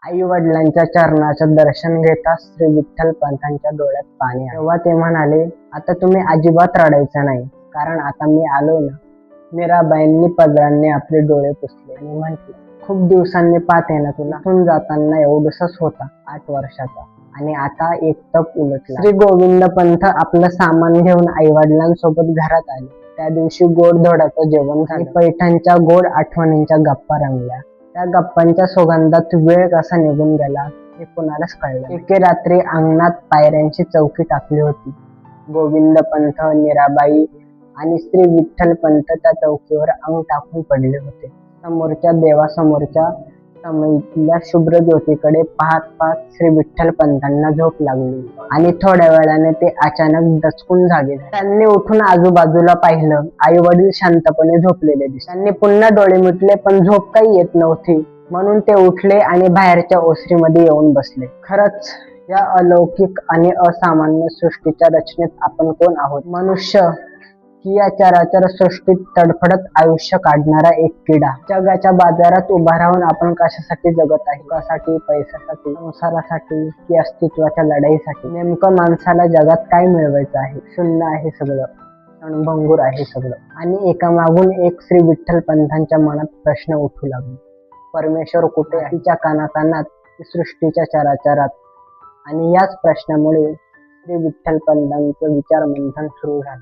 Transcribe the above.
आई वडिलांच्या चरणाचं दर्शन घेताच श्री विठ्ठल पंतांच्या डोळ्यात पाणी आले. तेव्हा ते म्हणाले, आता तुम्ही अजिबात रडायचं नाही, कारण आता मी आलोय ना. मीराबाईंनी पदरांनी आपले डोळे पुसले आणि म्हटले, खूप दिवसांनी पाहते ना तुला. इथून जाताना एवढंसच होता, 8 वर्षाचा, आणि आता एक तप उलटला. श्री गोविंद पंत आपलं सामान घेऊन आई वडिलांसोबत घरात आले. त्या दिवशी गोडधोडाचं जेवण झालं. पैठणच्या गोड आठवणींच्या गप्पा रंगल्या. त्या गप्पांच्या सुगंधात वेळ कसा निघून गेला हे कुणालाच कळलं. एके रात्री अंगणात पायऱ्यांची चौकी टाकली होती. गोविंद पंत, मीराबाई आणि श्री विठ्ठल पंत त्या चौकीवर अंग टाकून पडले होते. समोरच्या देवासमोरच्या समईतल्या शुभ्र ज्योतीकडे पाहत पाहत श्री विठ्ठल पंतांना झोप लागली आणि थोड्या वेळाने ते अचानक दचकून जागे झाले. त्यांनी उठून आजूबाजूला पाहिलं. आई वडील शांतपणे झोपलेले दिसले. त्यांनी पुन्हा डोळे मिटले, पण झोप काही येत नव्हती. म्हणून ते उठले आणि बाहेरच्या ओसरीमध्ये येऊन बसले. खरंच या अलौकिक आणि असामान्य सृष्टीच्या रचनेत आपण कोण आहोत? मनुष्य ही या चराचर सृष्टीत तडफडत आयुष्य काढणारा एक किडा. जगाच्या बाजारात उभा राहून आपण कशासाठी जगत आहे? सुखासाठी, पैशासाठी, संसारासाठी की अस्तित्वाच्या लढाईसाठी? नेमकं माणसाला जगात काय मिळवायचं आहे? शून्य आहे सगळं, क्षणभंगूर आहे सगळं. आणि एकामागून एक श्री विठ्ठल पंतांच्या मनात प्रश्न उठू लागले. परमेश्वर कुठे आहे? तिच्या कानाकानात, सृष्टीच्या चराचरात. आणि याच प्रश्नामुळे श्री विठ्ठल पंतांचं विचार मंथन सुरू झालं.